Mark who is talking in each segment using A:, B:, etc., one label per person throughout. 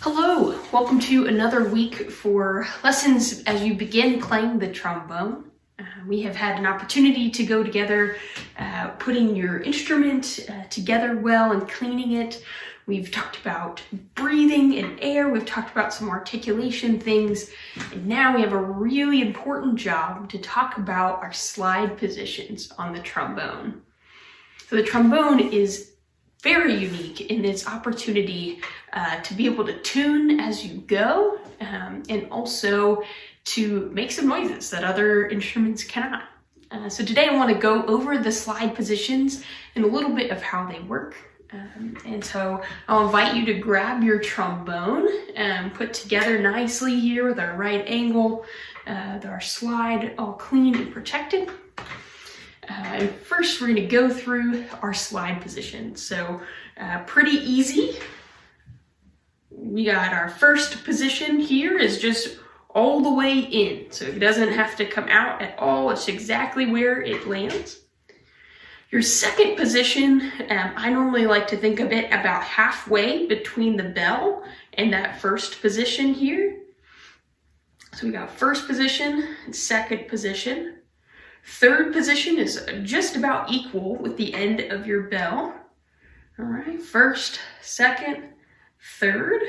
A: Hello, welcome to another week for lessons as you begin playing the trombone. We have had an opportunity to go together, putting your instrument together well and cleaning it. We've talked about breathing and air, we've talked about some articulation things, and now we have a really important job to talk about our slide positions on the trombone. So the trombone is very unique in its opportunity to be able to tune as you go, and also to make some noises that other instruments cannot. So today I want to go over the slide positions and a little bit of how they work. And so I'll invite you to grab your trombone and put together nicely here with our right angle, our slide all clean and protected. And first we're going to go through our slide positions. So pretty easy. We got our first position here is just all the way in. So it doesn't have to come out at all. It's exactly where it lands. Your second position, I normally like to think of it about halfway between the bell and that first position here. So we got first position and second position. Third position is just about equal with the end of your bell. All right, first, second, third.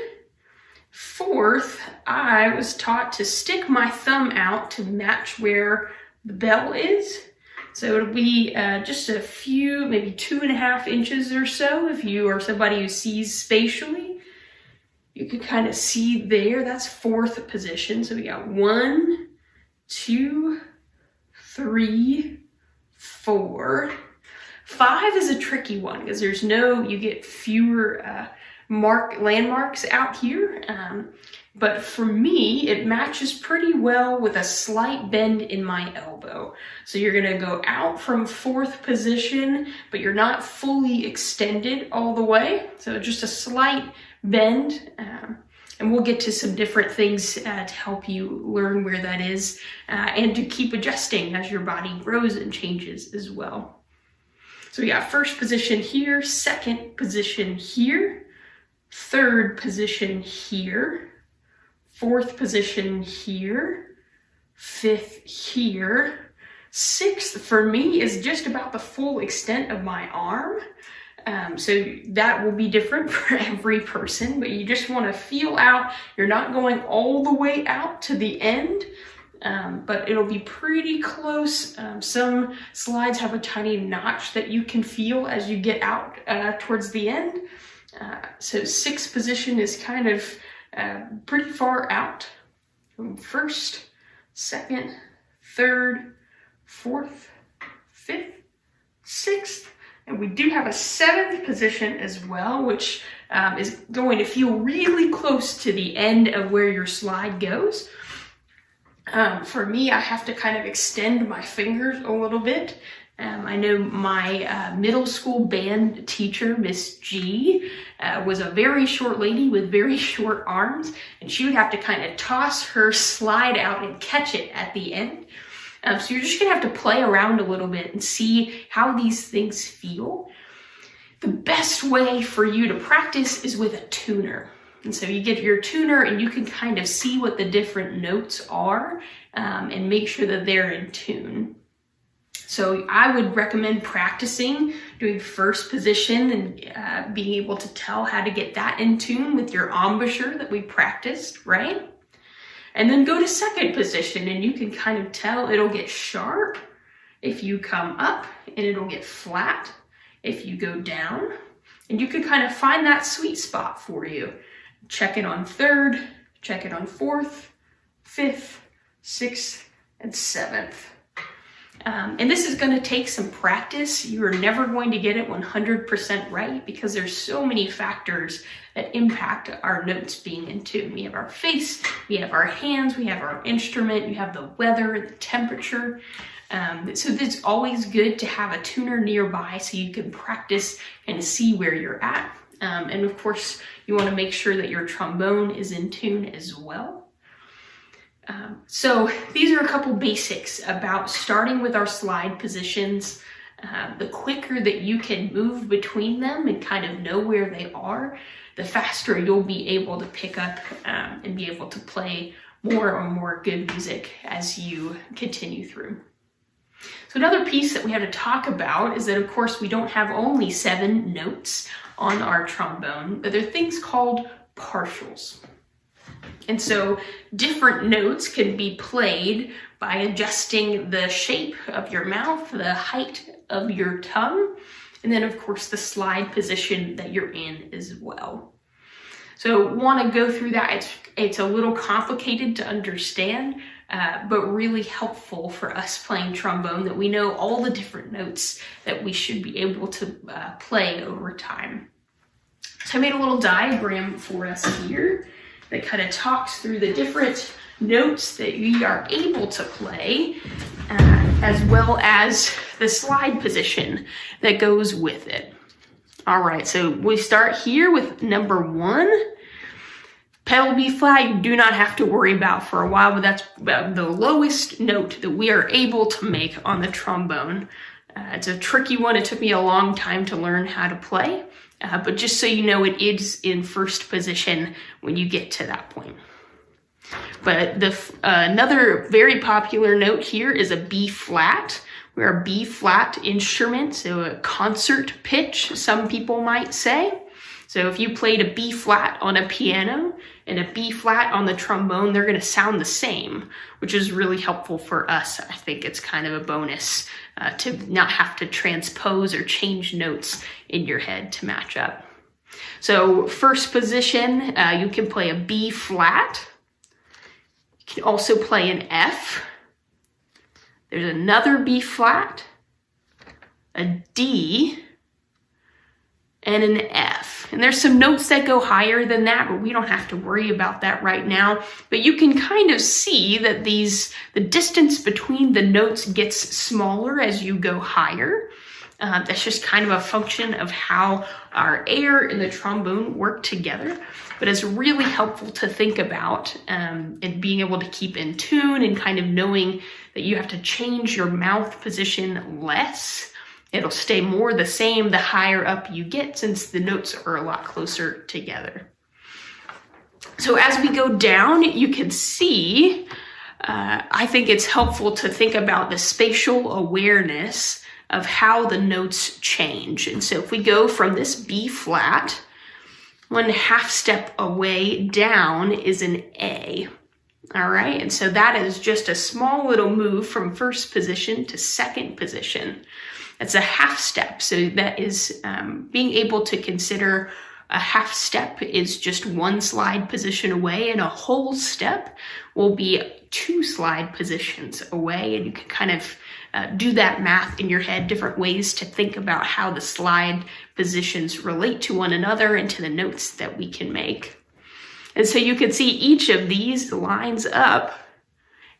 A: Fourth, I was taught to stick my thumb out to match where the bell is. So it'll be just a few, maybe 2.5 inches or so. If you are somebody who sees spatially, you can kind of see there, that's fourth position. So we got 1, 2, 3, 4. 5 is a tricky one because you get fewer landmarks out here. But for me, it matches pretty well with a slight bend in my elbow. So you're gonna go out from fourth position, but you're not fully extended all the way. So just a slight bend. And we'll get to some different things to help you learn where that is and to keep adjusting as your body grows and changes as well. So we got first position here, second position here, third position here, fourth position here, fifth here. Sixth for me is just about the full extent of my arm. So that will be different for every person, but you just want to feel out. You're not going all the way out to the end, but it'll be pretty close. Some slides have a tiny notch that you can feel as you get out towards the end. So sixth position is kind of pretty far out. First, second, third, fourth, fifth, sixth. And we do have a seventh position as well, which is going to feel really close to the end of where your slide goes. For me, I have to kind of extend my fingers a little bit. I know my middle school band teacher, Miss G, was a very short lady with very short arms, and she would have to kind of toss her slide out and catch it at the end. So you're just gonna have to play around a little bit and see how these things feel. The best way for you to practice is with a tuner. And so you get your tuner and you can kind of see what the different notes are and make sure that they're in tune. So I would recommend practicing doing first position and being able to tell how to get that in tune with your embouchure that we practiced, right? And then go to second position and you can kind of tell it'll get sharp if you come up, and it'll get flat if you go down. And you can kind of find that sweet spot for you. Check it on third, check it on fourth, fifth, sixth, and seventh. And this is going to take some practice. You're never going to get it 100% right because there's so many factors that impact our notes being in tune. We have our face, we have our hands, we have our instrument, you have the weather, the temperature. So it's always good to have a tuner nearby so you can practice and see where you're at. And of course, you want to make sure that your trombone is in tune as well. So these are a couple basics about starting with our slide positions. The quicker that you can move between them and kind of know where they are, the faster you'll be able to pick up and be able to play more and more good music as you continue through. So another piece that we have to talk about is that, of course, we don't have only 7 notes on our trombone, but there are things called partials. And so different notes can be played by adjusting the shape of your mouth, the height of your tongue, and then, of course, the slide position that you're in as well. So want to go through that. It's a little complicated to understand, but really helpful for us playing trombone, that we know all the different notes that we should be able to play over time. So I made a little diagram for us here that kind of talks through the different notes that we are able to play, as well as the slide position that goes with it. All right, so we start here with number 1. Pedal B flat, you do not have to worry about for a while, but that's the lowest note that we are able to make on the trombone. It's a tricky one. It took me a long time to learn how to play, but just so you know, it is in first position when you get to that point. But another very popular note here is a B flat. We're a B flat instrument, so a concert pitch, some people might say. So if you played a B flat on a piano and a B flat on the trombone, they're going to sound the same, which is really helpful for us. I think it's kind of a bonus to not have to transpose or change notes in your head to match up. So first position, you can play a B flat. You can also play an F. There's another B flat, a D, and an F. And there's some notes that go higher than that, but we don't have to worry about that right now. But you can kind of see that the distance between the notes gets smaller as you go higher. That's just kind of a function of how our air and the trombone work together. But it's really helpful to think about and being able to keep in tune and kind of knowing that you have to change your mouth position less. It'll stay more the same the higher up you get, since the notes are a lot closer together. So as we go down, you can see, I think it's helpful to think about the spatial awareness of how the notes change. And so if we go from this B flat, 1/2 step away down is an A. All right, and so that is just a small little move from first position to second position. That's a 1/2 step. So that is being able to consider a 1/2 step is just 1 slide position away, and a whole step will be 2 slide positions away. And you can kind of do that math in your head, different ways to think about how the slide positions relate to one another and to the notes that we can make. And so you can see each of these lines up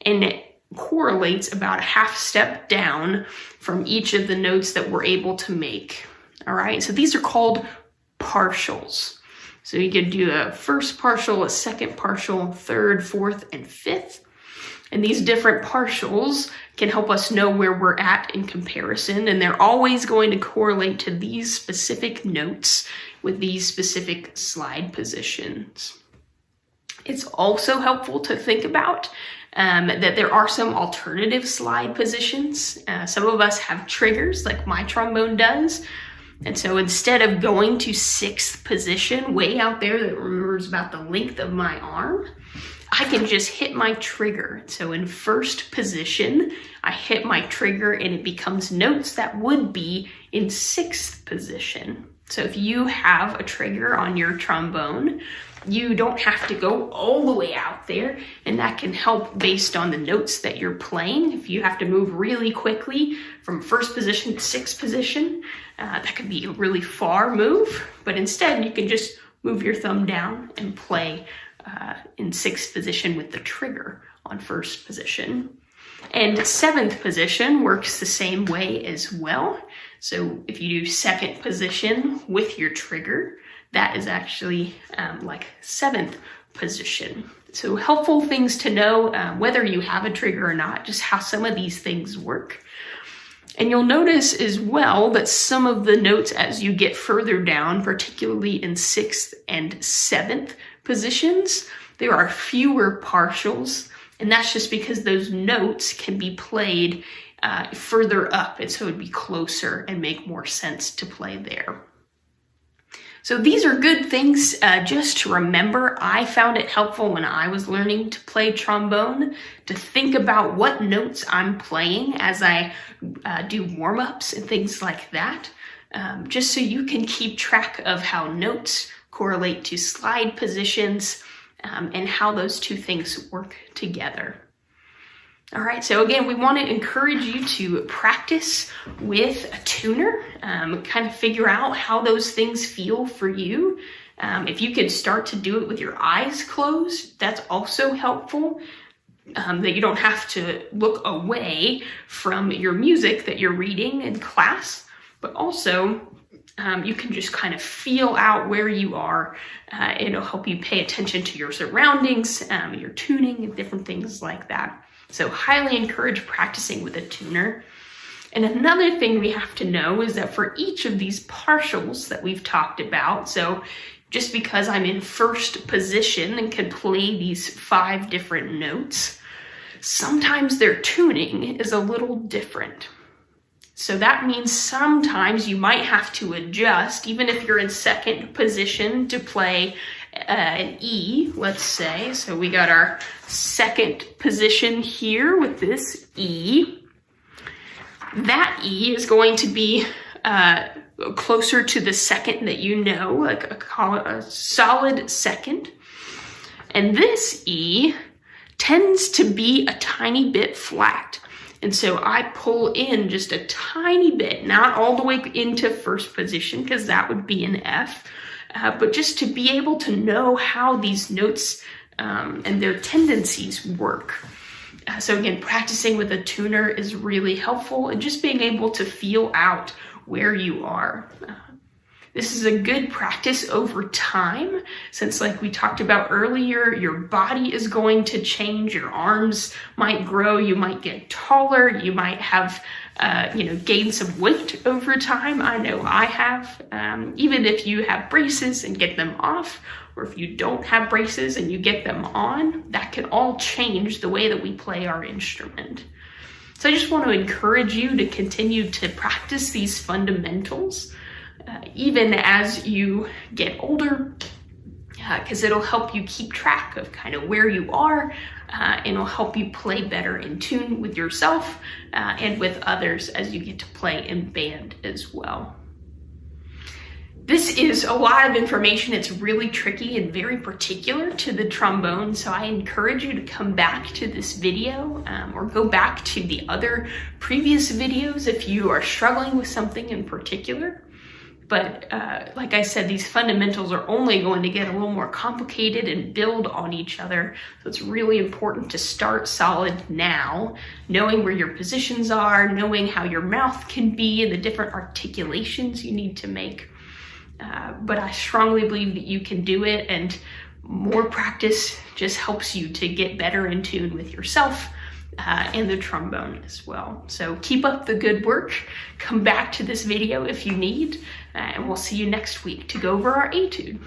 A: and it correlates about a 1/2 step down from each of the notes that we're able to make. All right, so these are called partials. So you can do a first partial, a second partial, third, fourth, and fifth. And these different partials can help us know where we're at in comparison, and they're always going to correlate to these specific notes with these specific slide positions. It's also helpful to think about that there are some alternative slide positions. Some of us have triggers, like my trombone does. And so instead of going to 6th position, way out there that remembers about the length of my arm, I can just hit my trigger. So in first position, I hit my trigger and it becomes notes that would be in 6th position. So if you have a trigger on your trombone, you don't have to go all the way out there, and that can help based on the notes that you're playing. If you have to move really quickly from first position to 6th position, that could be a really far move, but instead you can just move your thumb down and play in 6th position with the trigger on first position. And 7th position works the same way as well. So if you do 2nd position with your trigger, that is actually like 7th position. So helpful things to know, whether you have a trigger or not, just how some of these things work. And you'll notice as well that some of the notes as you get further down, particularly in 6th and 7th positions, there are fewer partials, and that's just because those notes can be played further up, and so it'd be closer and make more sense to play there. So these are good things just to remember. I found it helpful when I was learning to play trombone to think about what notes I'm playing as I do warm-ups and things like that, just so you can keep track of how notes correlate to slide positions and how those two things work together. All right, so again, we want to encourage you to practice with a tuner, kind of figure out how those things feel for you. If you could start to do it with your eyes closed, that's also helpful, that you don't have to look away from your music that you're reading in class, but also you can just kind of feel out where you are. It'll help you pay attention to your surroundings, your tuning, and different things like that. So highly encourage practicing with a tuner. And another thing we have to know is that for each of these partials that we've talked about, so just because I'm in first position and can play these 5 different notes, sometimes their tuning is a little different. So that means sometimes you might have to adjust, even if you're in second position, to play an E, let's say. So we got our second position here with this E. That E is going to be closer to the second that you know, like a solid second. And this E tends to be a tiny bit flat. And so I pull in just a tiny bit, not all the way into first position, because that would be an F, but just to be able to know how these notes and their tendencies work. So again, practicing with a tuner is really helpful, and just being able to feel out where you are. This is a good practice over time, since like we talked about earlier, your body is going to change, your arms might grow, you might get taller, you might have, gain some weight over time. I know I have, even if you have braces and get them off, or if you don't have braces and you get them on, that can all change the way that we play our instrument. So I just want to encourage you to continue to practice these fundamentals, even as you get older, because it'll help you keep track of kind of where you are, and it'll help you play better in tune with yourself and with others as you get to play in band as well. This is a lot of information. It's really tricky and very particular to the trombone, so I encourage you to come back to this video or go back to the other previous videos if you are struggling with something in particular. But like I said, these fundamentals are only going to get a little more complicated and build on each other. So it's really important to start solid now, knowing where your positions are, knowing how your mouth can be and the different articulations you need to make. But I strongly believe that you can do it, and more practice just helps you to get better in tune with yourself and the trombone as well. So keep up the good work. Come back to this video if you need, and we'll see you next week to go over our etude.